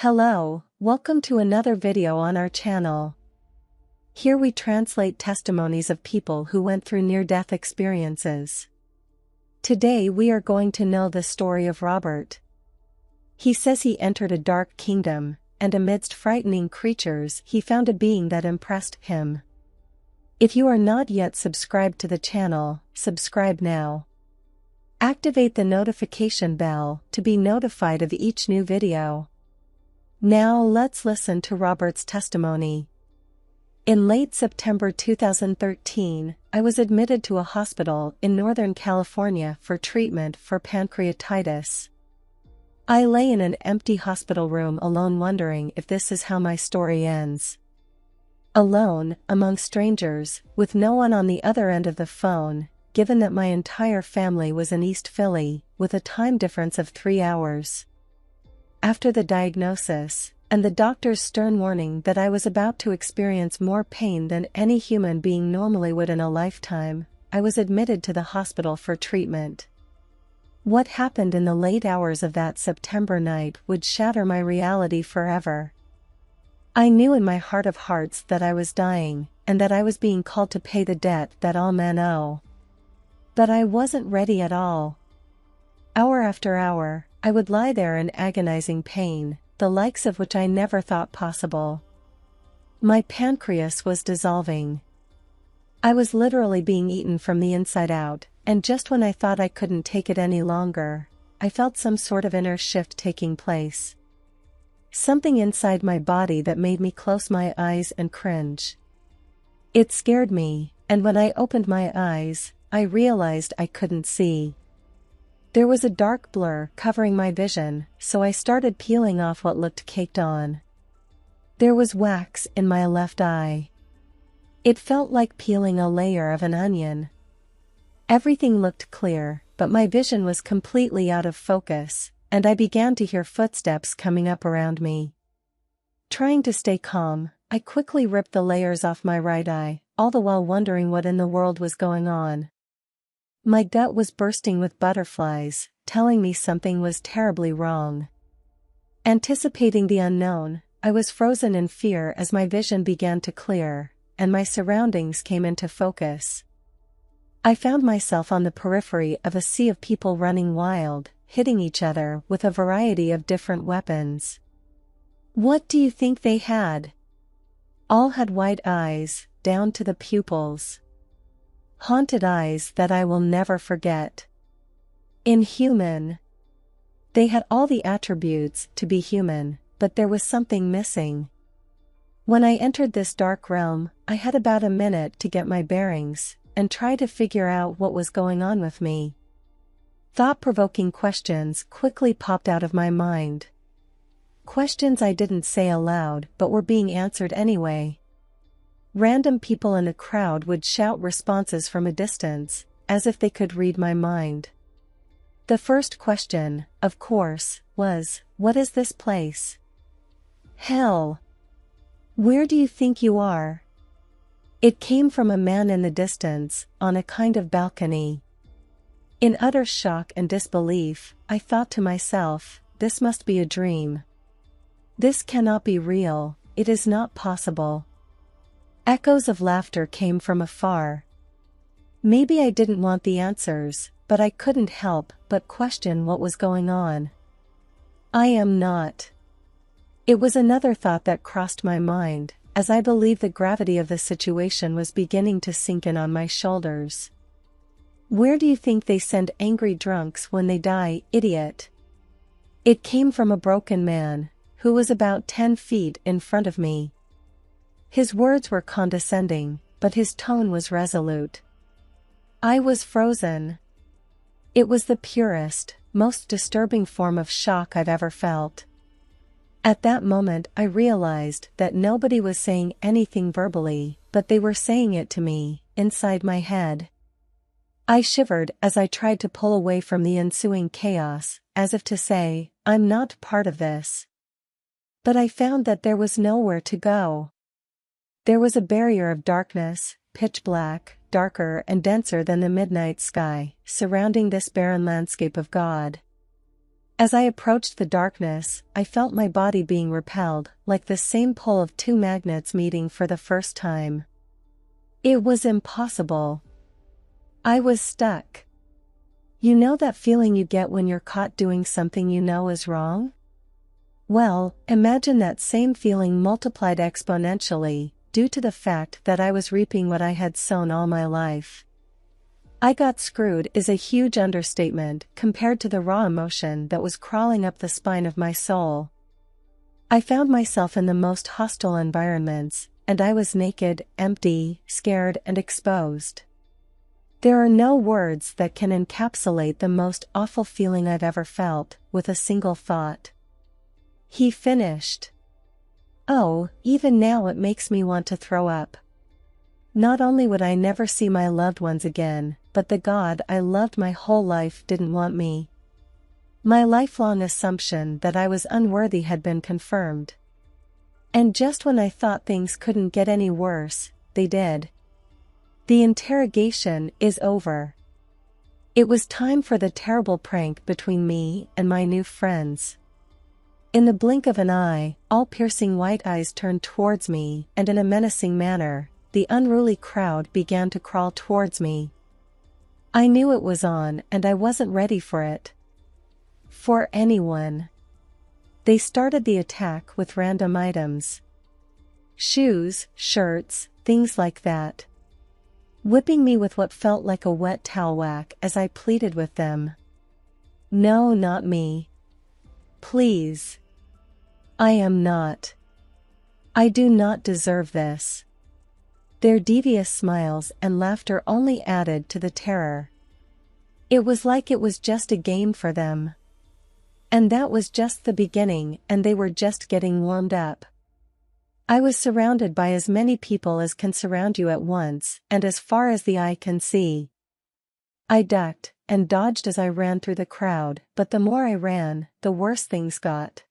Hello, welcome to another video on our channel. Here we translate testimonies of people who went through near-death experiences. Today we are going to know the story of Robert. He says he entered a dark kingdom, and amidst frightening creatures he found a being that impressed him. If you are not yet subscribed to the channel, subscribe now. Activate the notification bell to be notified of each new video. Now let's listen to Robert's testimony. In late September 2013, I was admitted to a hospital in Northern California for treatment for pancreatitis. I lay in an empty hospital room alone, wondering if this is how my story ends. Alone, among strangers, with no one on the other end of the phone, given that my entire family was in East Philly, with a time difference of 3 hours. After the diagnosis, and the doctor's stern warning that I was about to experience more pain than any human being normally would in a lifetime, I was admitted to the hospital for treatment. What happened in the late hours of that September night would shatter my reality forever. I knew in my heart of hearts that I was dying, and that I was being called to pay the debt that all men owe. But I wasn't ready at all. Hour after hour, I would lie there in agonizing pain, the likes of which I never thought possible. My pancreas was dissolving. I was literally being eaten from the inside out, and just when I thought I couldn't take it any longer, I felt some sort of inner shift taking place. Something inside my body that made me close my eyes and cringe. It scared me, and when I opened my eyes, I realized I couldn't see. There was a dark blur covering my vision, so I started peeling off what looked caked on. There was wax in my left eye. It felt like peeling a layer of an onion. Everything looked clear, but my vision was completely out of focus, and I began to hear footsteps coming up around me. Trying to stay calm, I quickly ripped the layers off my right eye, all the while wondering what in the world was going on. My gut was bursting with butterflies, telling me something was terribly wrong. Anticipating the unknown, I was frozen in fear as my vision began to clear, and my surroundings came into focus. I found myself on the periphery of a sea of people running wild, hitting each other with a variety of different weapons. What do you think they had? All had white eyes, down to the pupils. Haunted eyes that I will never forget. Inhuman. They had all the attributes to be human, but there was something missing. When I entered this dark realm, I had about a minute to get my bearings, and try to figure out what was going on with me. Thought-provoking questions quickly popped out of my mind. Questions I didn't say aloud but were being answered anyway. Random people in a crowd would shout responses from a distance, as if they could read my mind. The first question, of course, was, "What is this place?" "Hell! Where do you think you are?" It came from a man in the distance, on a kind of balcony. In utter shock and disbelief, I thought to myself, this must be a dream. This cannot be real, it is not possible. Echoes of laughter came from afar. Maybe I didn't want the answers, but I couldn't help but question what was going on. I am not. It was another thought that crossed my mind, as I believed the gravity of the situation was beginning to sink in on my shoulders. Where do you think they send angry drunks when they die, idiot? It came from a broken man, who was about 10 feet in front of me. His words were condescending, but his tone was resolute. I was frozen. It was the purest, most disturbing form of shock I've ever felt. At that moment I realized that nobody was saying anything verbally, but they were saying it to me, inside my head. I shivered as I tried to pull away from the ensuing chaos, as if to say, I'm not part of this. But I found that there was nowhere to go. There was a barrier of darkness, pitch black, darker and denser than the midnight sky, surrounding this barren landscape of God. As I approached the darkness, I felt my body being repelled, like the same pull of two magnets meeting for the first time. It was impossible. I was stuck. You know that feeling you get when you're caught doing something you know is wrong? Well, imagine that same feeling multiplied exponentially, due to the fact that I was reaping what I had sown all my life. I got screwed is a huge understatement compared to the raw emotion that was crawling up the spine of my soul. I found myself in the most hostile environments, and I was naked, empty, scared, and exposed. There are no words that can encapsulate the most awful feeling I've ever felt, with a single thought. He finished. Oh, even now it makes me want to throw up. Not only would I never see my loved ones again, but the God I loved my whole life didn't want me. My lifelong assumption that I was unworthy had been confirmed. And just when I thought things couldn't get any worse, they did. The interrogation is over. It was time for the terrible prank between me and my new friends. In the blink of an eye, all piercing white eyes turned towards me, and in a menacing manner, the unruly crowd began to crawl towards me. I knew it was on, and I wasn't ready for it. For anyone. They started the attack with random items. Shoes, shirts, things like that. Whipping me with what felt like a wet towel whack as I pleaded with them. No, not me. Please. I am not. I do not deserve this. Their devious smiles and laughter only added to the terror. It was like it was just a game for them. And that was just the beginning, and they were just getting warmed up. I was surrounded by as many people as can surround you at once, and as far as the eye can see. I ducked and dodged as I ran through the crowd, but the more I ran, the worse things got.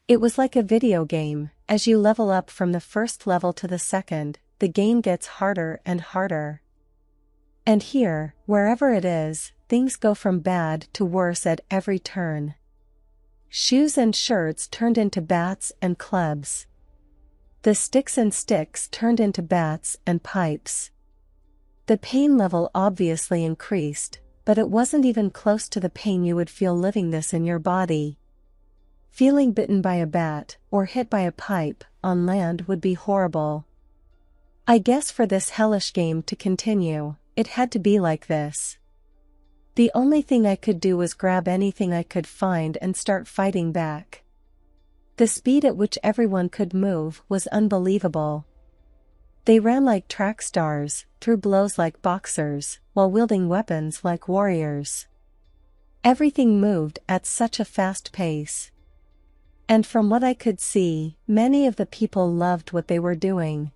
It was like a video game. As you level up from the first level to the second, the game gets harder and harder. And here, wherever it is, things go from bad to worse at every turn. Shoes and shirts turned into bats and clubs. The sticks and sticks turned into bats and pipes. The pain level obviously increased, but it wasn't even close to the pain you would feel living this in your body. Feeling bitten by a bat, or hit by a pipe, on land would be horrible. I guess for this hellish game to continue, it had to be like this. The only thing I could do was grab anything I could find and start fighting back. The speed at which everyone could move was unbelievable. They ran like track stars, threw blows like boxers, while wielding weapons like warriors. Everything moved at such a fast pace. And from what I could see, many of the people loved what they were doing.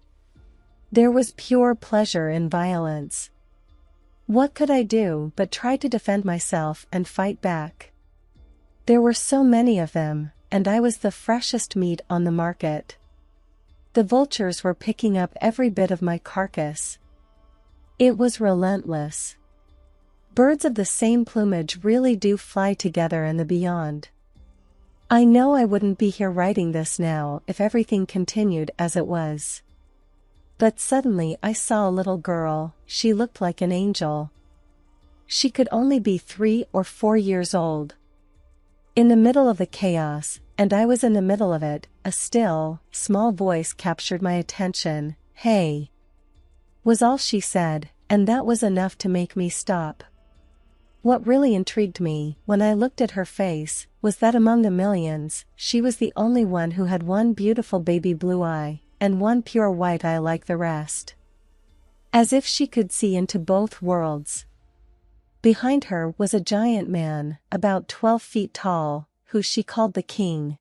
There was pure pleasure in violence. What could I do but try to defend myself and fight back? There were so many of them, and I was the freshest meat on the market. The vultures were picking up every bit of my carcass. It was relentless. Birds of the same plumage really do fly together in the beyond. I know I wouldn't be here writing this now if everything continued as it was. But suddenly I saw a little girl. She looked like an angel. She could only be 3 or 4 years old. In the middle of the chaos, and I was in the middle of it, a still, small voice captured my attention. "Hey," was all she said, and that was enough to make me stop. What really intrigued me, when I looked at her face, was that among the millions, she was the only one who had one beautiful baby blue eye, and one pure white eye like the rest. As if she could see into both worlds. Behind her was a giant man, about 12 feet tall, who she called the king.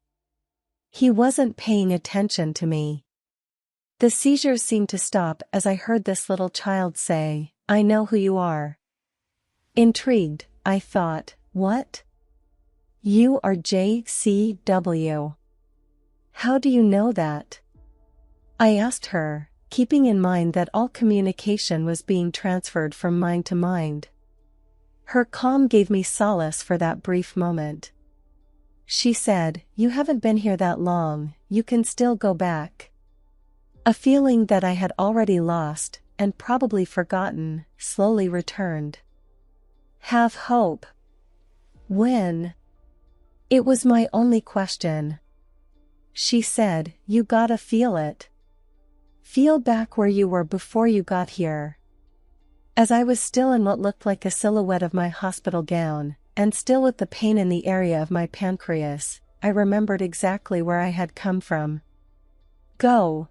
He wasn't paying attention to me. The seizures seemed to stop as I heard this little child say, "I know who you are." Intrigued, I thought, "What? You are JCW. How do you know that?" I asked her, keeping in mind that all communication was being transferred from mind to mind. Her calm gave me solace for that brief moment. She said, "You haven't been here that long, you can still go back." A feeling that I had already lost, and probably forgotten, slowly returned. Have hope. When? It was my only question. She said, "You gotta feel it. Feel back where you were before you got here." As I was still in what looked like a silhouette of my hospital gown, and still with the pain in the area of my pancreas, I remembered exactly where I had come from. "Go,"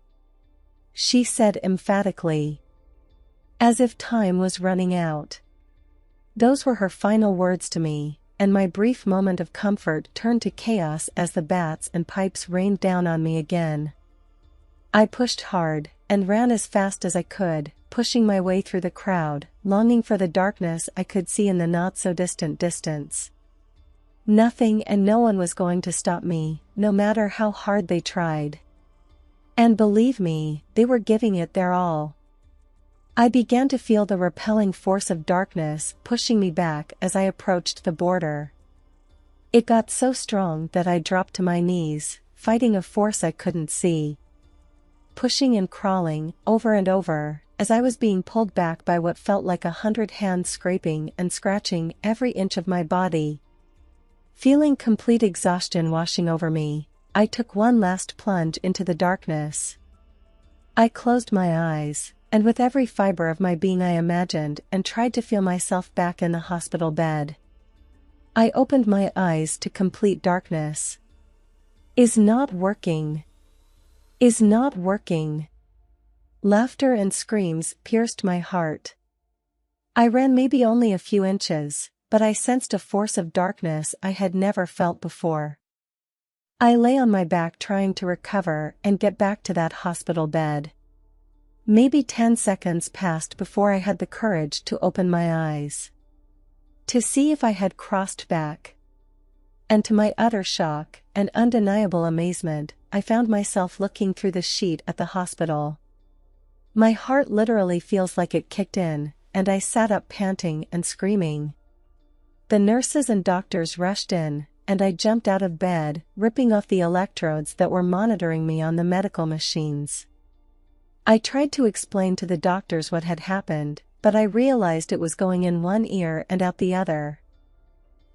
she said emphatically, as if time was running out. Those were her final words to me, and my brief moment of comfort turned to chaos as the bats and pipes rained down on me again. I pushed hard, and ran as fast as I could, pushing my way through the crowd, longing for the darkness I could see in the not-so-distant distance. Nothing and no one was going to stop me, no matter how hard they tried. And believe me, they were giving it their all. I began to feel the repelling force of darkness pushing me back as I approached the border. It got so strong that I dropped to my knees, fighting a force I couldn't see. Pushing and crawling, over and over, as I was being pulled back by what felt like 100 hands scraping and scratching every inch of my body. Feeling complete exhaustion washing over me, I took one last plunge into the darkness. I closed my eyes, and with every fiber of my being I imagined and tried to feel myself back in the hospital bed. I opened my eyes to complete darkness. Is not working. Is not working. Laughter and screams pierced my heart. I ran maybe only a few inches, but I sensed a force of darkness I had never felt before. I lay on my back trying to recover and get back to that hospital bed. Maybe 10 seconds passed before I had the courage to open my eyes, to see if I had crossed back. And to my utter shock and undeniable amazement, I found myself looking through the sheet at the hospital. My heart literally feels like it kicked in, and I sat up panting and screaming. The nurses and doctors rushed in, and I jumped out of bed, ripping off the electrodes that were monitoring me on the medical machines. I tried to explain to the doctors what had happened, but I realized it was going in one ear and out the other.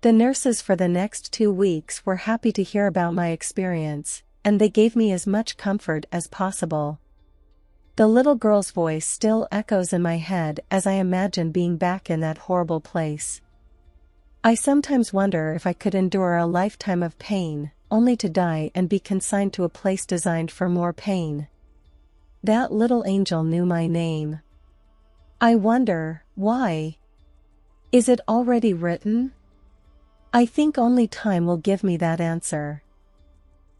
The nurses for the next 2 weeks were happy to hear about my experience, and they gave me as much comfort as possible. The little girl's voice still echoes in my head as I imagine being back in that horrible place. I sometimes wonder if I could endure a lifetime of pain, only to die and be consigned to a place designed for more pain. That little angel knew my name. I wonder, why? Is it already written? I think only time will give me that answer.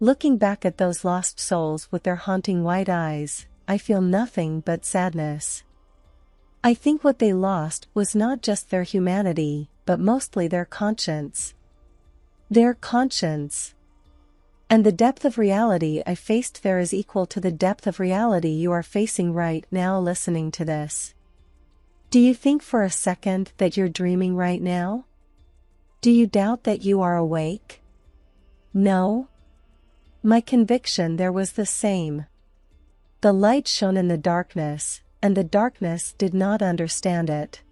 Looking back at those lost souls with their haunting white eyes, I feel nothing but sadness. I think what they lost was not just their humanity, but mostly their conscience. Their conscience. And the depth of reality I faced there is equal to the depth of reality you are facing right now listening to this. Do you think for a second that you're dreaming right now? Do you doubt that you are awake? No? My conviction there was the same. The light shone in the darkness, and the darkness did not understand it.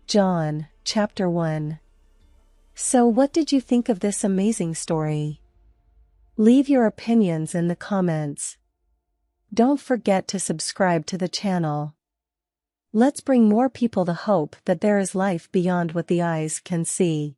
John, chapter 1. So what did you think of this amazing story? Leave your opinions in the comments. Don't forget to subscribe to the channel. Let's bring more people the hope that there is life beyond what the eyes can see.